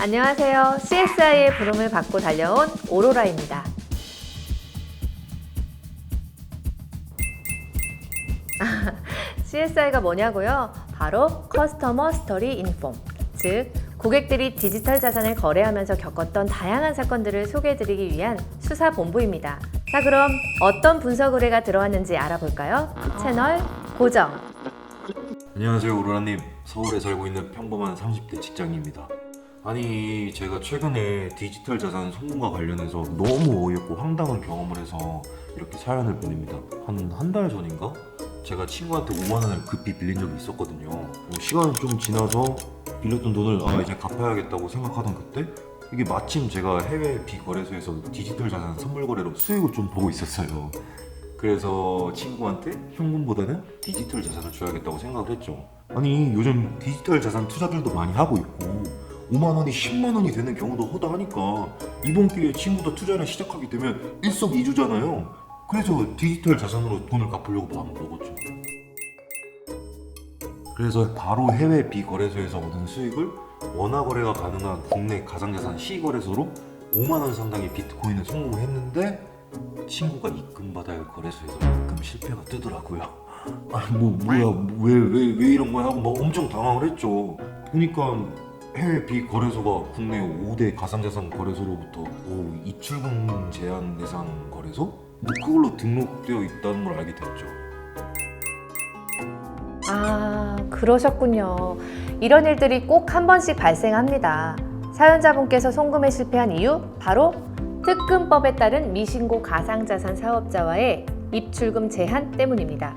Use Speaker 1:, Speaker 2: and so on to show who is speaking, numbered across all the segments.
Speaker 1: 안녕하세요. CSI의 부름을 받고 달려온 오로라입니다. CSI가 뭐냐고요? 바로 커스터머 스토리 인폼, 즉 고객들이 디지털 자산을 거래하면서 겪었던 다양한 사건들을 소개해드리기 위한 수사본부입니다. 자, 그럼 어떤 분석 의뢰가 들어왔는지 알아볼까요? 채널 고정.
Speaker 2: 안녕하세요 오로라님, 서울에 살고 있는 평범한 30대 직장인입니다. 아니, 제가 최근에 디지털 자산 송금과 관련해서 너무 어이없고 황당한 경험을 해서 이렇게 사연을 보냅니다. 한 달 전인가? 제가 친구한테 5만 원을 급히 빌린 적이 있었거든요. 시간이 좀 지나서 빌렸던 돈을 이제 갚아야겠다고 생각하던 그때 이게 마침 제가 해외 비거래소에서 디지털 자산 선물 거래로 수익을 좀 보고 있었어요. 그래서 친구한테 현금보다는 디지털 자산을 줘야겠다고 생각을 했죠. 아니, 요즘 디지털 자산 투자들도 많이 하고 있고 5만 원이 10만 원이 되는 경우도 허다하니까 이번 기회에 친구도 투자를 시작하게 되면 일석이조잖아요. 그래서 디지털 자산으로 돈을 갚으려고 마음을 먹었죠. 그래서 바로 해외 비거래소에서 얻은 수익을 원화 거래가 가능한 국내 가상자산 C거래소로 5만 원 상당의 비트코인을 송금을 했는데 친구가 입금받아야 할 거래소에서 입금 실패가 뜨더라고요. 왜 이런 거야 하고 막 엄청 당황을 했죠. 보니까 해외 비거래소가 국내 5대 가상자산 거래소로부터 입출금 제한 대상 거래소? 그걸로 등록되어 있다는 걸 알게 됐죠.
Speaker 1: 그러셨군요. 이런 일들이 꼭 한 번씩 발생합니다. 사연자분께서 송금에 실패한 이유? 바로 특금법에 따른 미신고 가상자산 사업자와의 입출금 제한 때문입니다.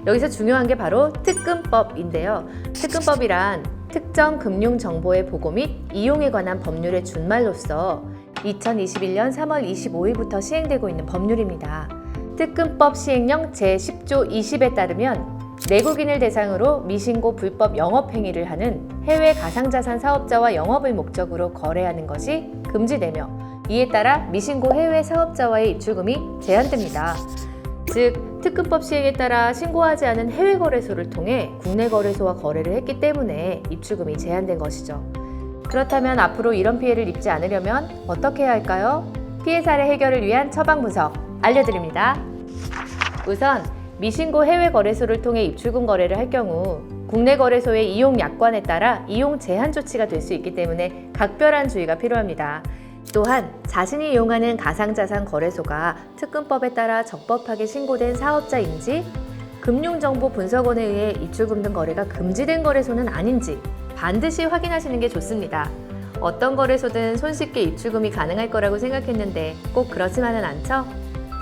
Speaker 1: 여기서 중요한 게 바로 특금법인데요. 특금법이란 특정 금융 정보의 보고 및 이용에 관한 법률의 준말로서 2021년 3월 25일부터 시행되고 있는 법률입니다. 특금법 시행령 제10조 20에 따르면 내국인을 대상으로 미신고 불법 영업행위를 하는 해외 가상자산 사업자와 영업을 목적으로 거래하는 것이 금지되며 이에 따라 미신고 해외 사업자와의 입출금이 제한됩니다. 즉, 특금법 시행에 따라 신고하지 않은 해외 거래소를 통해 국내 거래소와 거래를 했기 때문에 입출금이 제한된 것이죠. 그렇다면 앞으로 이런 피해를 입지 않으려면 어떻게 해야 할까요? 피해 사례 해결을 위한 처방 분석 알려드립니다. 우선 미신고 해외 거래소를 통해 입출금 거래를 할 경우 국내 거래소의 이용 약관에 따라 이용 제한 조치가 될 수 있기 때문에 각별한 주의가 필요합니다. 또한 자신이 이용하는 가상자산 거래소가 특금법에 따라 적법하게 신고된 사업자인지 금융정보분석원에 의해 입출금 등 거래가 금지된 거래소는 아닌지 반드시 확인하시는 게 좋습니다. 어떤 거래소든 손쉽게 입출금이 가능할 거라고 생각했는데 꼭 그렇지만은 않죠?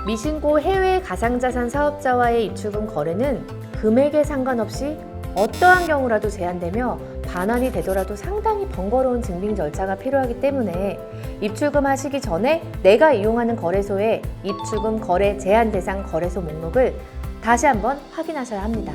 Speaker 1: 미신고 해외 가상자산 사업자와의 입출금 거래는 금액에 상관없이 어떠한 경우라도 제한되며 반환이 되더라도 상당히 번거로운 증빙 절차가 필요하기 때문에 입출금 하시기 전에 내가 이용하는 거래소의 입출금 거래 제한 대상 거래소 목록을 다시 한번 확인하셔야 합니다.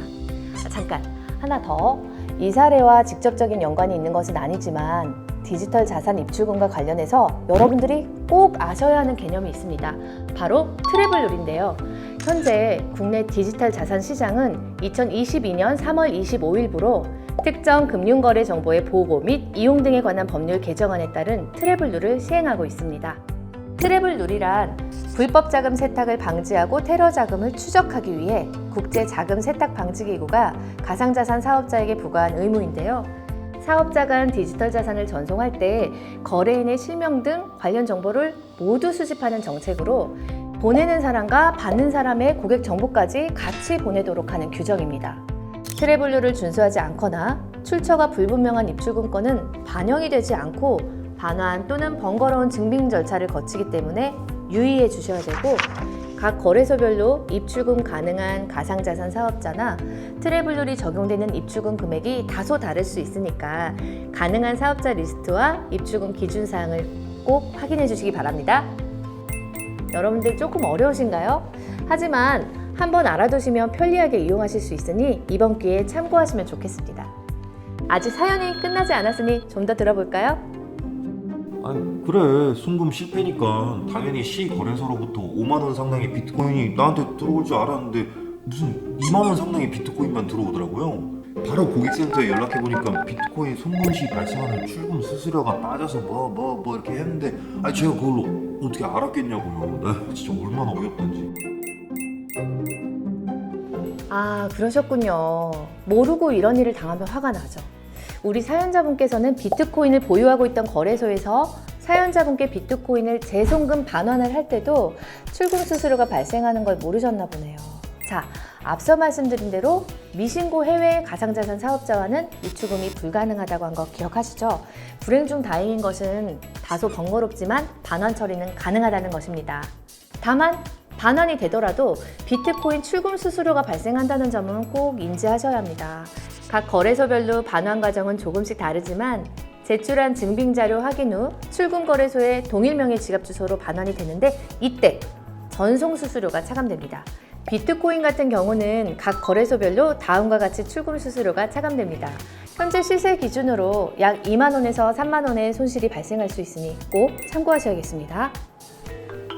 Speaker 1: 잠깐, 하나 더. 이 사례와 직접적인 연관이 있는 것은 아니지만 디지털 자산 입출금과 관련해서 여러분들이 꼭 아셔야 하는 개념이 있습니다. 바로 트래블룰인데요. 현재 국내 디지털 자산 시장은 2022년 3월 25일부로 특정 금융거래 정보의 보호 및 이용 등에 관한 법률 개정안에 따른 트래블룰을 시행하고 있습니다. 트래블룰이란 불법 자금 세탁을 방지하고 테러 자금을 추적하기 위해 국제 자금 세탁 방지 기구가 가상자산 사업자에게 부과한 의무인데요. 사업자가 한 디지털 자산을 전송할 때 거래인의 실명 등 관련 정보를 모두 수집하는 정책으로 보내는 사람과 받는 사람의 고객 정보까지 같이 보내도록 하는 규정입니다. 트래블룰을 준수하지 않거나 출처가 불분명한 입출금권은 반영이 되지 않고 반환 또는 번거로운 증빙 절차를 거치기 때문에 유의해 주셔야 되고, 각 거래소별로 입출금 가능한 가상자산 사업자나 트래블룰이 적용되는 입출금 금액이 다소 다를 수 있으니까 가능한 사업자 리스트와 입출금 기준 사항을 꼭 확인해 주시기 바랍니다. 여러분들 조금 어려우신가요? 하지만 한번 알아두시면 편리하게 이용하실 수 있으니 이번 기회에 참고하시면 좋겠습니다. 아직 사연이 끝나지 않았으니 좀 더 들어볼까요?
Speaker 2: 아니, 그래, 송금 실패니까 당연히 C 거래소로부터 5만 원 상당의 비트코인이 나한테 들어올 줄 알았는데 무슨 2만 원 상당의 비트코인만 들어오더라고요. 바로 고객센터에 연락해보니까 비트코인 송금 시 발생하는 출금 수수료가 빠져서 뭐 이렇게 했는데 아니 제가 그걸로 어떻게 알았겠냐고요. 나 진짜 얼마나 어이없던지.
Speaker 1: 아, 그러셨군요. 모르고 이런 일을 당하면 화가 나죠. 우리 사연자분께서는 비트코인을 보유하고 있던 거래소에서 사연자분께 비트코인을 재송금 반환을 할 때도 출금 수수료가 발생하는 걸 모르셨나 보네요. 자, 앞서 말씀드린 대로 미신고 해외 가상자산 사업자와는 입출금이 불가능하다고 한 거 기억하시죠? 불행 중 다행인 것은 다소 번거롭지만 반환 처리는 가능하다는 것입니다. 다만 반환이 되더라도 비트코인 출금 수수료가 발생한다는 점은 꼭 인지하셔야 합니다. 각 거래소별로 반환 과정은 조금씩 다르지만 제출한 증빙자료 확인 후 출금 거래소의 동일명의 지갑 주소로 반환이 되는데 이때 전송 수수료가 차감됩니다. 비트코인 같은 경우는 각 거래소별로 다음과 같이 출금 수수료가 차감됩니다. 현재 시세 기준으로 약 2만 원에서 3만 원의 손실이 발생할 수 있으니 꼭 참고하셔야겠습니다.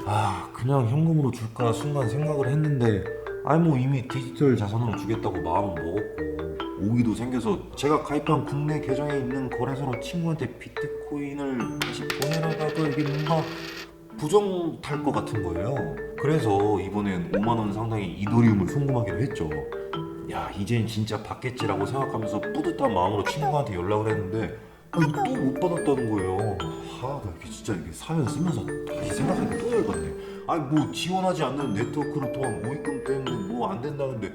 Speaker 2: 아 그냥 현금으로 줄까 순간 생각을 했는데 아니 뭐 이미 디지털 자산으로 주겠다고 마음은 먹었고 오기도 생겨서 제가 가입한 국내 계정에 있는 거래소로 친구한테 비트코인을 다시 보내려다가 이게 뭔가 부정 탈 것 같은 거예요. 그래서 이번엔 5만 원 상당의 이더리움을 송금하기로 했죠. 야 이젠 진짜 받겠지라고 생각하면서 뿌듯한 마음으로 친구한테 연락을 했는데 또 못 받았다는 거예요. 나 이게 진짜 이게 사연 쓰면서 다시 생각하니까 또 열받네. 아니 뭐 지원하지 않는 네트워크로 통한 모의금 때문에 뭐 안 된다는데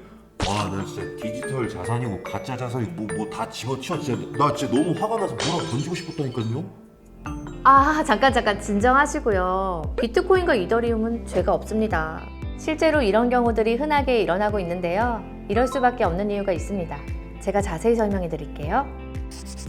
Speaker 2: 와 나 진짜 디지털 자산이고 가짜 자산이고 뭐 다 집어치워 진짜 나 진짜 너무 화가 나서 뭐라고 던지고 싶었다니까요.
Speaker 1: 아, 잠깐 진정하시고요. 비트코인과 이더리움은 죄가 없습니다. 실제로 이런 경우들이 흔하게 일어나고 있는데요. 이럴 수밖에 없는 이유가 있습니다. 제가 자세히 설명해 드릴게요.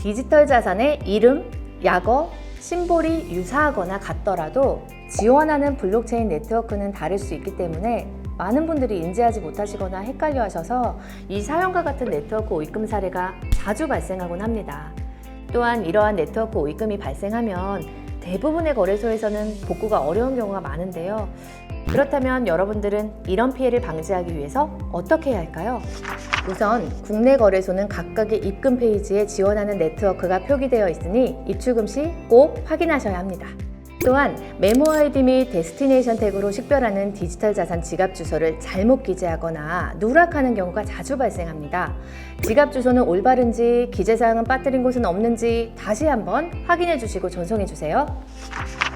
Speaker 1: 디지털 자산의 이름, 약어, 심볼이 유사하거나 같더라도 지원하는 블록체인 네트워크는 다를 수 있기 때문에 많은 분들이 인지하지 못하시거나 헷갈려 하셔서 이 사연과 같은 네트워크 오입금 사례가 자주 발생하곤 합니다. 또한 이러한 네트워크 오입금이 발생하면 대부분의 거래소에서는 복구가 어려운 경우가 많은데요. 그렇다면 여러분들은 이런 피해를 방지하기 위해서 어떻게 해야 할까요? 우선 국내 거래소는 각각의 입금 페이지에 지원하는 네트워크가 표기되어 있으니 입출금 시 꼭 확인하셔야 합니다. 또한 메모 아이디 및 데스티네이션 태그로 식별하는 디지털 자산 지갑 주소를 잘못 기재하거나 누락하는 경우가 자주 발생합니다. 지갑 주소는 올바른지, 기재사항은 빠뜨린 곳은 없는지 다시 한번 확인해 주시고 전송해 주세요.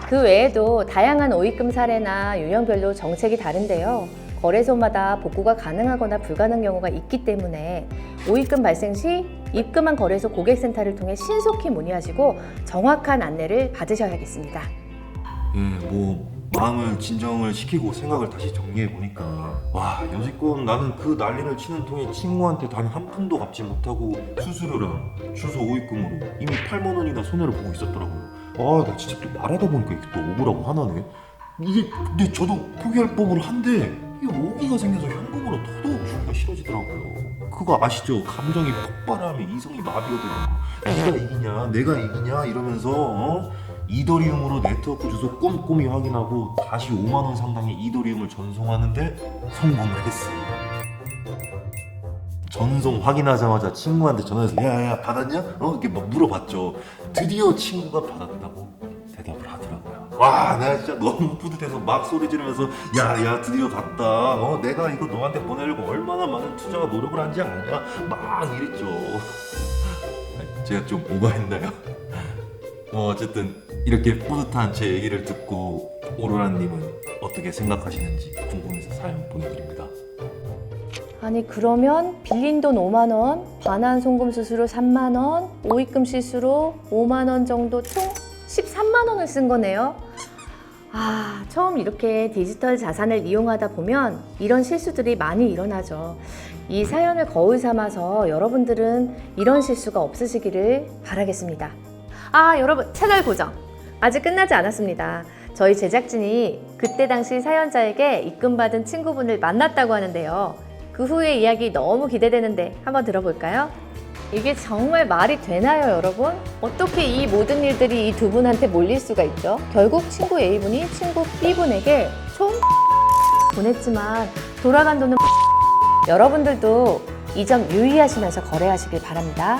Speaker 1: 그 외에도 다양한 오입금 사례나 유형별로 정책이 다른데요. 거래소마다 복구가 가능하거나 불가능 경우가 있기 때문에 오입금 발생 시 입금한 거래소 고객센터를 통해 신속히 문의하시고 정확한 안내를 받으셔야겠습니다.
Speaker 2: 뭐 마음을 진정을 시키고 생각을 다시 정리해 보니까 와 여지껏 나는 그 난리를 치는 통에 친구한테 단 한 푼도 갚지 못하고 수수료랑 주소 오입금으로 이미 8만 원이나 손해를 보고 있었더라고요. 나 진짜 또 말하다 보니까 이게 또 억울하고 화나네. 이게 근데 저도 포기할 법을 한데 이게 오기가 생겨서 현금으로 더더욱 주기가 싫어지더라고요. 그거 아시죠? 감정이 폭발하면 이성이 마비가 되고 내가 이기냐 이러면서 이더리움으로 네트워크 주소 꼼꼼히 확인하고 다시 5만 원 상당의 이더리움을 전송하는데 성공을 했습니다. 전송 확인하자마자 친구한테 전화해서 야야 받았냐? 이렇게 막 물어봤죠. 드디어 친구가 받았다고 대답을 하더라고요. 와, 나 진짜 너무 뿌듯해서 막 소리 지르면서 야 드디어 갔다. 내가 이거 너한테 보내려고 얼마나 많은 투자와 노력을 한지 아냐? 막 이랬죠. 제가 좀 오버했나요? 어쨌든 이렇게 뿌듯한 제 얘기를 듣고 오로라님은 어떻게 생각하시는지 궁금해서 사연 보내드립니다.
Speaker 1: 아니 그러면 빌린 돈 5만 원, 반환 송금 수수료 3만 원, 오입금 실수로 5만 원 정도 총 13만 원을 쓴 거네요. 처음 이렇게 디지털 자산을 이용하다 보면 이런 실수들이 많이 일어나죠. 이 사연을 거울 삼아서 여러분들은 이런 실수가 없으시기를 바라겠습니다. 여러분 채널 고정 아직 끝나지 않았습니다. 저희 제작진이 그때 당시 사연자에게 입금받은 친구분을 만났다고 하는데요. 그 후의 이야기 너무 기대되는데 한번 들어볼까요? 이게 정말 말이 되나요, 여러분? 어떻게 이 모든 일들이 이 두 분한테 몰릴 수가 있죠? 결국 친구 A분이 친구 B분에게 총 보냈지만 돌아간 돈은 여러분들도 이 점 유의하시면서 거래하시길 바랍니다.